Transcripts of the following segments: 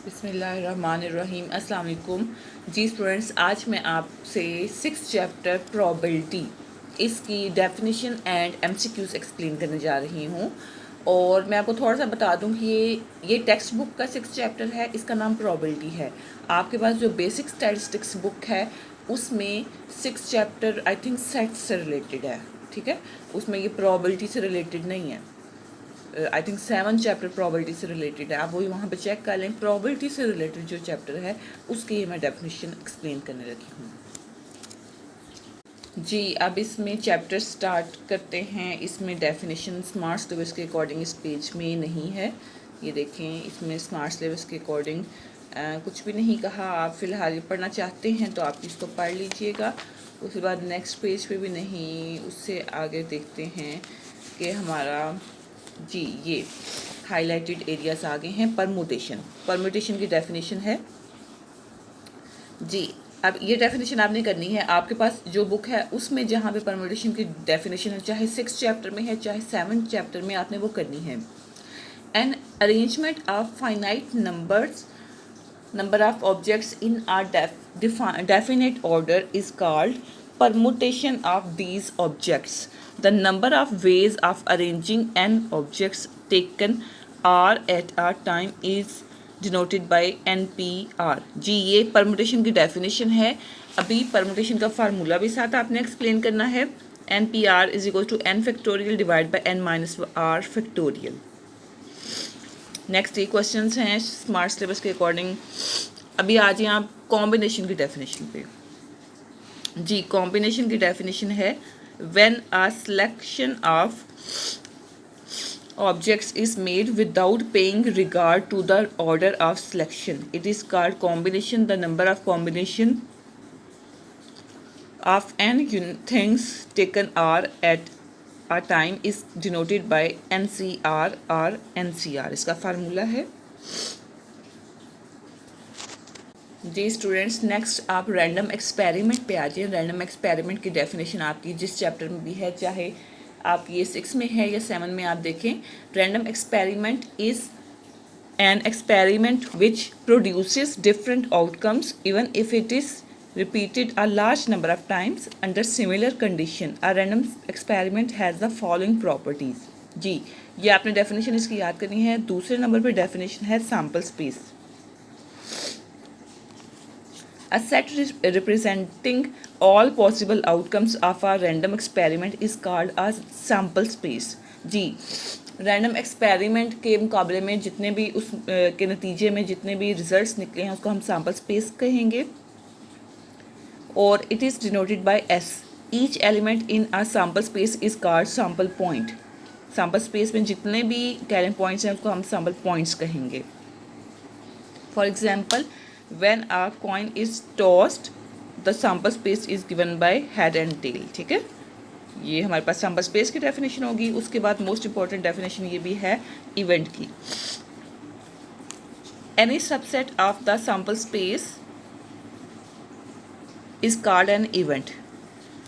बिस्मिल्लाहिर्रहमानिर्रहीम। अस्सलाम वालेकुम। जी स्टूडेंट्स, आज मैं आपसे 6 चैप्टर प्रोबेबिलिटी इसकी डेफिनेशन एंड एमसीक्यूज एक्सप्लेन करने जा रही हूँ। और मैं आपको थोड़ा सा बता दूँ कि ये टेक्स्ट बुक का 6 चैप्टर है, इसका नाम प्रोबेबिलिटी है। आपके पास जो बेसिक स्टैटिस्टिक्स बुक है उसमें 6 चैप्टर आई थिंक सेट से रिलेटेड है, ठीक है। उसमें ये प्रोबेबिलिटी से रिलेटेड नहीं है। आई थिंक 7 चैप्टर प्रोबेबिलिटी से रिलेटेड है, आप वही वहाँ पे चेक कर लें। प्रोबेबिलिटी से रिलेटेड जो चैप्टर है उसकी मैं डेफिनेशन एक्सप्लेन करने लगी हूँ। जी, अब इसमें चैप्टर स्टार्ट करते हैं। इसमें डेफिनेशन स्मार्ट सिलेबस के अकॉर्डिंग इस पेज में नहीं है। ये देखें, इसमें स्मार्ट सिलेबस के अकॉर्डिंग कुछ भी नहीं कहा। आप फ़िलहाल ये पढ़ना चाहते हैं तो आप इसको पढ़ लीजिएगा। उसके बाद नेक्स्ट पेज पे भी नहीं, उससे आगे देखते हैं कि हमारा जी ये हाईलाइटेड एरियाज आगे हैं। परमुटेशन की डेफिनेशन है जी। अब ये डेफिनेशन आपने करनी है। आपके पास जो बुक है उसमें जहाँ पे परमुटेशन की डेफिनेशन है, चाहे 6 चैप्टर में है चाहे 7 चैप्टर में, आपने वो करनी है। An arrangement of finite number of objects in a definite order is called permutation of these objects. The number of ways of arranging n objects taken r at a time is denoted by NPR. जी, ये permutation की definition है। अभी permutation का formula भी साथ आपने explain करना है। NPR is equal to n factorial divide by n minus r factorial. Next ये क्वेश्चंस हैं स्मार्ट सिलेबस के अकॉर्डिंग। अभी आ जाए आप कॉम्बिनेशन की डेफिनेशन पे। जी, कॉम्बिनेशन की डेफिनेशन है when a selection of objects is made without paying regard to the order of selection, it is called combination. The number of combination of n things taken r at a time is denoted by NCR or NCR. इसका formula है जी। Students, next आप random experiment पे आ जाए। Random experiment की definition आपकी जिस chapter में भी है, चाहे आप ये 6 में है या 7 में, आप देखें। Random experiment is an experiment which produces different outcomes even if it is repeated a large number of times under similar condition. A random experiment has the following properties. जी, ये आपने डेफिनेशन इसकी याद करनी है। दूसरे नंबर पे definition है sample space. A set representing all possible outcomes of a random experiment is called a sample space. जी, रैंडम एक्सपेरिमेंट के मुकाबले में जितने भी उस के नतीजे में जितने भी रिजल्ट्स निकले हैं उसको हम सैम्पल स्पेस कहेंगे। और it is denoted by S. Each element in a sample space is called sample point. Sample space में जितने भी कैरेंट पॉइंट्स हैं उसको हम सैम्पल पॉइंट्स कहेंगे। For example, when a coin is tossed the sample space is given by head and tail, ठीक है। ये हमारे पास sample space की डेफिनेशन होगी। उसके बाद मोस्ट इंपॉर्टेंट डेफिनेशन ये भी है इवेंट की। any subset of the sample space is called an event,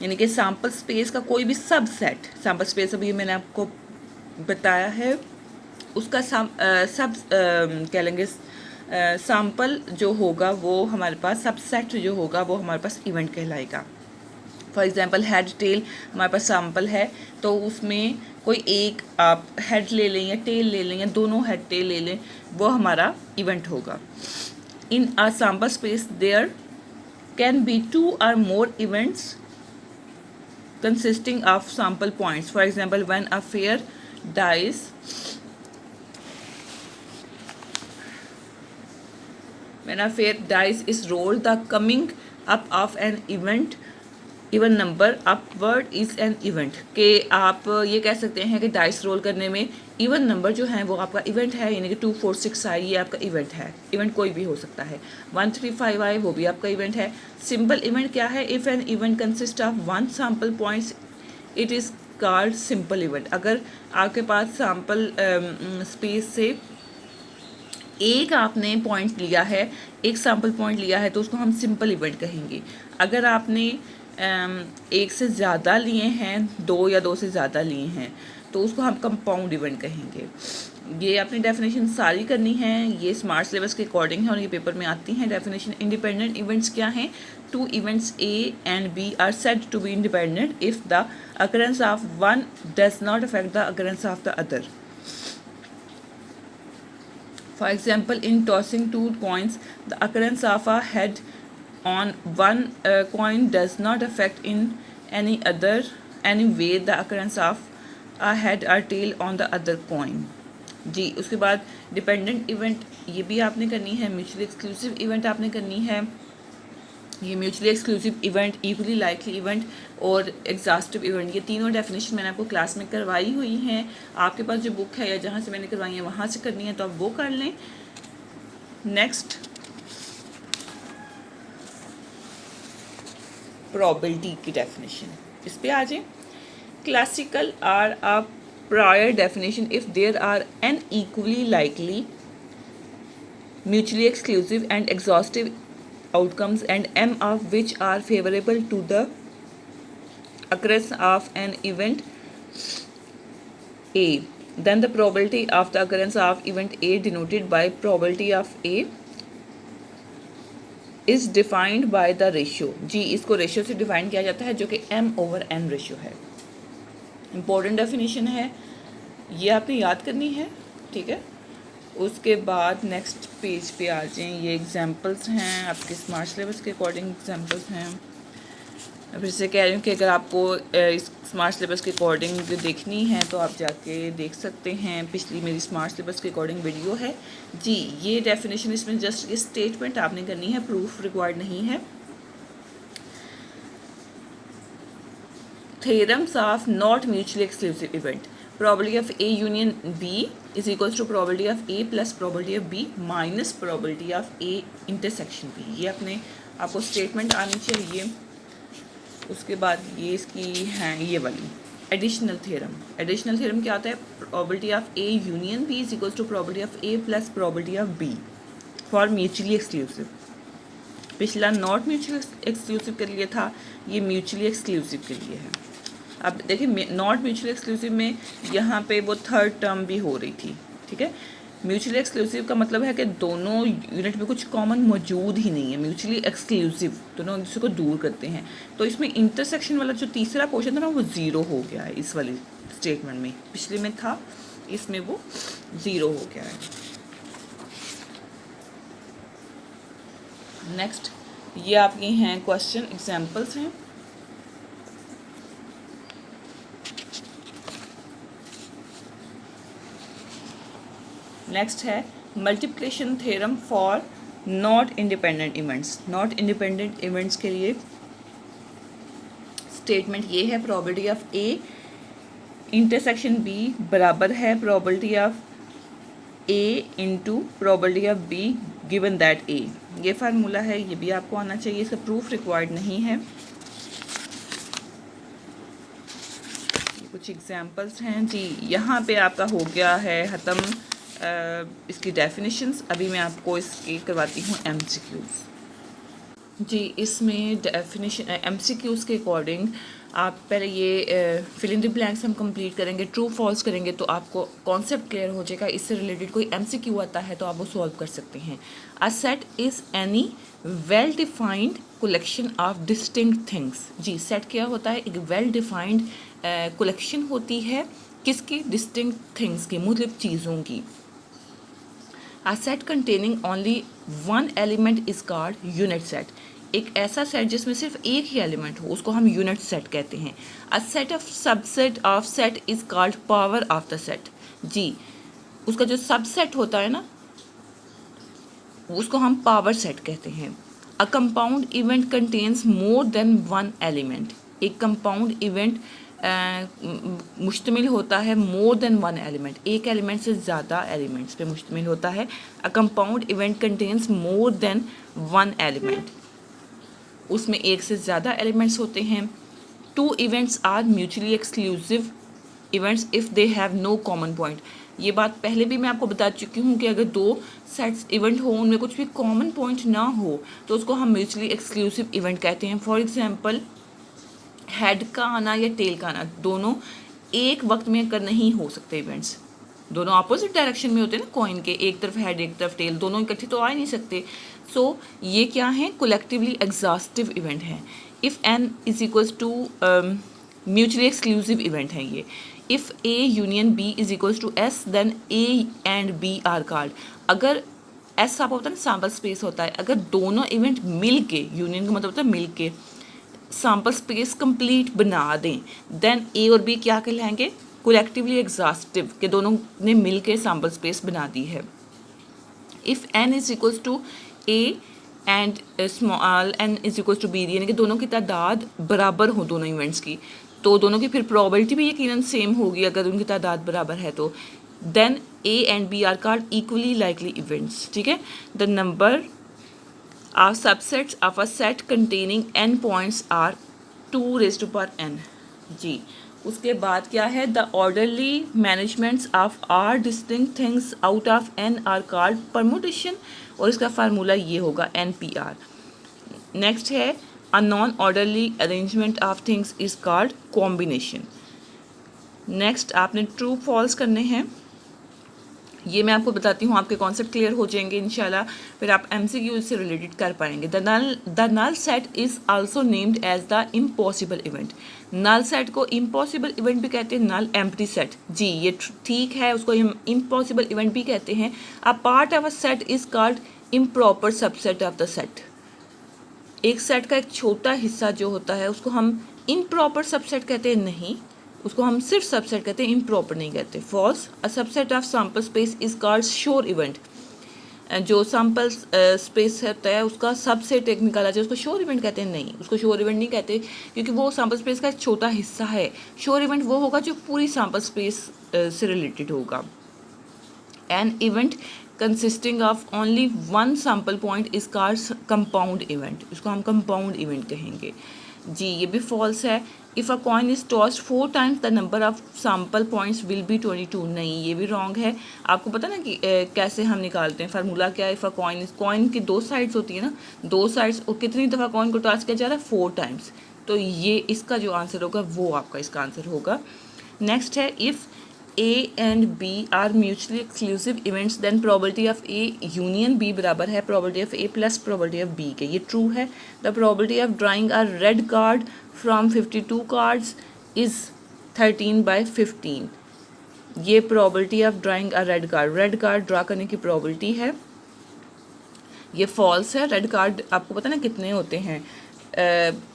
यानी कि सैम्पल स्पेस का कोई भी सबसेट, सैम्पल स्पेस अभी मैंने आपको बताया है, उसका सब क्या लेंगे, सैम्पल जो होगा वो हमारे पास, सबसेट जो होगा वो हमारे पास इवेंट कहलाएगा। फॉर एग्जांपल, हेड टेल हमारे पास सैम्पल है, तो उसमें कोई एक आप हेड ले लें या टेल ले लें या दोनों हेड टेल ले लें, वो हमारा इवेंट होगा। In a sample space there can be 2 or more events consisting of sample points. For example, when a pair dice is rolled, the coming up of an even number upward is an event. कि आप ये कह सकते हैं कि dice role करने में even number जो है वो आपका इवेंट है, यानी कि 2 4 6 आए, ये आपका इवेंट है। इवेंट कोई भी हो सकता है। 1 3 5 आए, वो भी आपका इवेंट है। सिंपल इवेंट क्या है? If an event consist of 1 sample points it is called simple event. अगर आपके पास सैम्पल स्पेस से एक आपने पॉइंट लिया है, एक सैम्पल पॉइंट लिया है, तो उसको हम सिंपल इवेंट कहेंगे। अगर आपने एक से ज़्यादा लिए हैं, 2 या 2 से ज़्यादा लिए हैं, तो उसको हम कंपाउंड इवेंट कहेंगे। ये आपने डेफिनेशन सारी करनी है, ये स्मार्ट सिलेबस के अकॉर्डिंग है और ये पेपर में आती हैं डेफिनेशन। इंडिपेंडेंट इवेंट्स क्या हैं? Two events A and B are said to be independent if the occurrence of one does not affect the occurrence of the other. For example, in tossing two coins, the occurrence of a head on one coin does not affect in any way the occurrence of a head or tail on the other coin। जी, उसके बाद dependent event ये भी आपने करनी है, mutually exclusive event आपने करनी है। ये mutually exclusive event, equally likely event और एग्जॉस्टिव इवेंट, ये तीनों डेफिनेशन मैंने आपको क्लास में करवाई हुई हैं। आपके पास जो बुक है या जहाँ से मैंने करवाई है वहाँ से करनी है तो आप वो कर लें। नेक्स्ट, प्रोबेबिलिटी की डेफिनेशन, इस पे आ जाए। Classical or a priori definition if there are n equally likely mutually exclusive and exhaustive outcomes and m of which are favorable to the occurrence of an event A, then the probability of the occurrence of event A denoted by probability of A is defined by the ratio। जी, इसको ratio से define किया जाता है जो कि m/n ratio है। Important definition है, ये आपने याद करनी है, ठीक है। उसके बाद नेक्स्ट पेज पे आ जाएं। ये एग्जांपल्स हैं आपके स्मार्ट सिलेबस के अकॉर्डिंग एग्जांपल्स हैं। फिर से कह रही हूँ कि अगर आपको इस स्मार्ट सिलेबस के अकॉर्डिंग देखनी है तो आप जाके देख सकते हैं, पिछली मेरी स्मार्ट सिलेबस के अकॉर्डिंग वीडियो है। जी, ये डेफिनेशन, इसमें जस्ट ये स्टेटमेंट आपने करनी है, प्रूफ रिक्वायर्ड नहीं है। Theorems of not mutually exclusive event, probability of A union B is equals to probability of A plus probability of B minus probability of A intersection B। ये आपको statement आनी चाहिए। उसके बाद ये इसकी हैं ये वाली एडिशनल थ्योरम। एडिशनल थ्योरम क्या होता है? probability of A union B is equals to probability of A plus probability of B for mutually exclusive। पिछला नॉट म्यूचुअली एक्सक्लूसिव के लिए था, ये म्यूचुअली एक्सक्लूसिव के लिए है। अब देखिए, नॉट म्यूचुअली एक्सक्लूसिव में यहाँ पे वो थर्ड टर्म भी हो रही थी, ठीक है। म्यूचुअली एक्सक्लूसिव का मतलब है कि दोनों यूनिट में कुछ कॉमन मौजूद ही नहीं है। म्यूचुअली एक्सक्लूसिव दोनों दूसरे को दूर करते हैं। तो इसमें इंटरसेक्शन वाला जो तीसरा पोर्शन था ना, वो ज़ीरो हो गया है इस वाली स्टेटमेंट में। पिछले में था, इसमें वो ज़ीरो हो गया है। नेक्स्ट, ये आपके हैं क्वेश्चन एग्जाम्पल्स हैं। नेक्स्ट है multiplication theorem for not independent events. Not independent events के लिए स्टेटमेंट ये है, probability of A intersection B बराबर है probability of A into probability of B given that A. ये फार्मूला है, ये भी आपको आना चाहिए, इसका प्रूफ रिक्वायर्ड नहीं है। कुछ एग्जाम्पल्स हैं जी। यहाँ पे आपका हो गया है ख़त्म इसकी डेफिनेशंस। अभी मैं आपको इसकी करवाती हूँ MCQs। जी, इसमें डेफिनेशन MCQs के अकॉर्डिंग आप पहले ये फिल इन द ब्लैंक्स हम कंप्लीट करेंगे, ट्रू फॉल्स करेंगे तो आपको कॉन्सेप्ट क्लियर हो जाएगा। इससे रिलेटेड कोई MCQ आता है तो आप वो सॉल्व कर सकते हैं। A set is any well defined collection of distinct things. जी, सेट क्या होता है? एक वेल डिफाइंड कलेक्शन होती है किसकी? डिस्टिंक्ट थिंग्स की, मतलब चीज़ों की। A set containing only one element is called unit set। एक ऐसा सेट जिसमें सिर्फ एक ही एलिमेंट हो उसको हम यूनिट सेट कहते हैं। A set of subset of set is called power of the set। जी, उसका जो सबसेट होता है ना, उसको हम पावर सेट कहते हैं। A compound event contains more than one element। एक कंपाउंड इवेंट मुश्तमिल होता है मोर देन वन एलिमेंट, एक एलिमेंट से ज़्यादा एलिमेंट्स पे मुश्तमिल होता है। A compound event contains more than one element, उसमें एक से ज़्यादा एलिमेंट्स होते हैं। Two events are mutually exclusive events if they have no common point. ये बात पहले भी मैं आपको बता चुकी हूँ कि अगर दो सेट्स इवेंट हो उनमें कुछ भी कॉमन पॉइंट ना हो तो उसको हम म्यूचुअली एक्सक्लूसिव इवेंट कहते हैं। फॉर एग्जांपल, हेड का आना या टेल का आना दोनों एक वक्त में कर नहीं हो सकते इवेंट्स, दोनों अपोजिट डायरेक्शन में होते हैं ना कॉइन के, एक तरफ हेड एक तरफ टेल, दोनों इकट्ठे तो आ ही नहीं सकते। सो ये क्या है, कोलेक्टिवली एग्जॉस्टिव इवेंट है। If N is equals to mutually exclusive event है ये। If A union B is equals to S then A and B are called. अगर एस आपको पता है ना सैम्पल स्पेस होता है, अगर दोनों इवेंट मिल के, यूनियन का मतलब होता है मिल के सैम्पल स्पेस कंप्लीट बना दें, देन ए और बी क्या कहलाएंगे, कोलेक्टिवली एग्जॉस्टिव, के दोनों ने मिल के सैम्पल स्पेस बना दी है। If N is equals to A and small N is equals to B, यानी कि दोनों की तादाद बराबर हो दोनों इवेंट्स की, तो दोनों की फिर प्रोबेबिलिटी भी यकीनन सेम होगी अगर उनकी तादाद बराबर है तो। Then A and B are called equally likely events, ठीक है। The number of subsets of a set containing n points are 2 raised to power n। जी, उसके बाद क्या है, the orderly managements of R distinct things out of n are called permutation, और इसका formula ये होगा NPR। नेक्स्ट है, a non orderly arrangement of things is called combination. Next आपने ट्रू फॉल्स करने हैं, ये मैं आपको बताती हूँ, आपके कॉन्सेप्ट क्लियर हो जाएंगे इंशाल्लाह, फिर आप MCQ से रिलेटेड कर पाएंगे। The null set is also named as the impossible event. Null set को इम्पॉसिबल इवेंट भी कहते हैं, नल एम्प्टी सेट, जी ये ठीक है, उसको इम्पॉसिबल इवेंट भी कहते हैं। A part of a set is called improper subset of the set. एक सेट का एक छोटा हिस्सा जो होता है उसको हम इम्प्रॉपर सबसेट कहते हैं, नहीं, उसको हम सिर्फ सबसेट कहते हैं, इम्प्रॉपर नहीं कहते। False, a subset of sample space is called sure event. जो सैम्पल स्पेस होता है उसका सबसेट एक निकाला जाए उसको श्योर इवेंट कहते हैं, नहीं, उसको श्योर इवेंट नहीं कहते क्योंकि वो सैम्पल स्पेस का एक छोटा हिस्सा है। श्योर इवेंट वो होगा जो पूरी सैम्पल स्पेस से रिलेटेड होगा। An event consisting of only one sample point is called compound event, इसको हम कंपाउंड इवेंट कहेंगे। जी ये भी फॉल्स है। If a coin is tossed 4 times the number of sample points will be 22, नहीं ये भी रॉन्ग है। आपको पता ना कि कैसे हम निकालते हैं, फार्मूला क्या है। इफ़ अ कॉइन की 2 साइड्स होती है ना, 2 साइड्स, और कितनी दफ़ा कॉइन को टॉस किया जा रहा है, 4 टाइम्स, तो ये इसका जो आंसर होगा वो आपका इसका आंसर होगा। नेक्स्ट है, if A and B are mutually exclusive events then probability of A union B बराबर है probability of A plus probability of B के, ये true है। The probability of drawing a red card from 52 cards is 13/15, ये probability of drawing a red card draw करने की probability है, ये false है। रेड कार्ड आपको पता ना कितने होते हैं,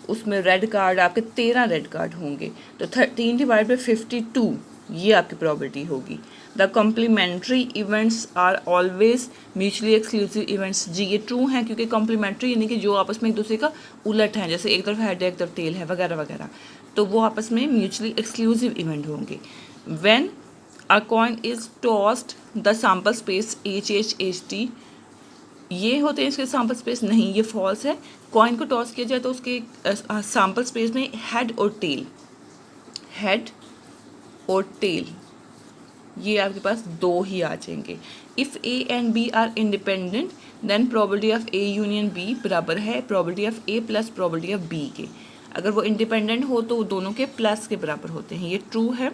उसमें रेड कार्ड आपके 13 रेड कार्ड होंगे, तो 13/52 ये आपकी प्रॉपर्टी होगी। The complementary events are always mutually exclusive events, जी ये ट्रू हैं क्योंकि कॉम्प्लीमेंट्री यानी कि जो आपस में एक दूसरे का उलट है, जैसे एक तरफ हेड है एक तरफ टेल है वगैरह वगैरह, तो वो आपस में म्यूचुअली एक्सक्लूसिव इवेंट होंगे। When a coin is tossed the sample space HHHT, ये होते हैं इसके सैम्पल स्पेस, नहीं ये फॉल्स है। कॉइन को टॉस किया जाए तो उसके सैम्पल स्पेस में हेड और टेल ये आपके पास 2 ही आ जाएंगे। If A and B are independent then probability of A union B बराबर है probability of A plus probability of B के। अगर वो इंडिपेंडेंट हो तो दोनों के प्लस के बराबर होते हैं, ये ट्रू है।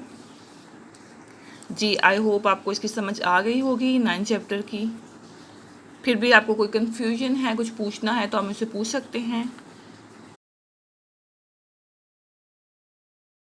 जी आई होप आपको इसकी समझ आ गई होगी 9 चैप्टर की। फिर भी आपको कोई कन्फ्यूजन है, कुछ पूछना है तो आप मुझसे पूछ सकते हैं।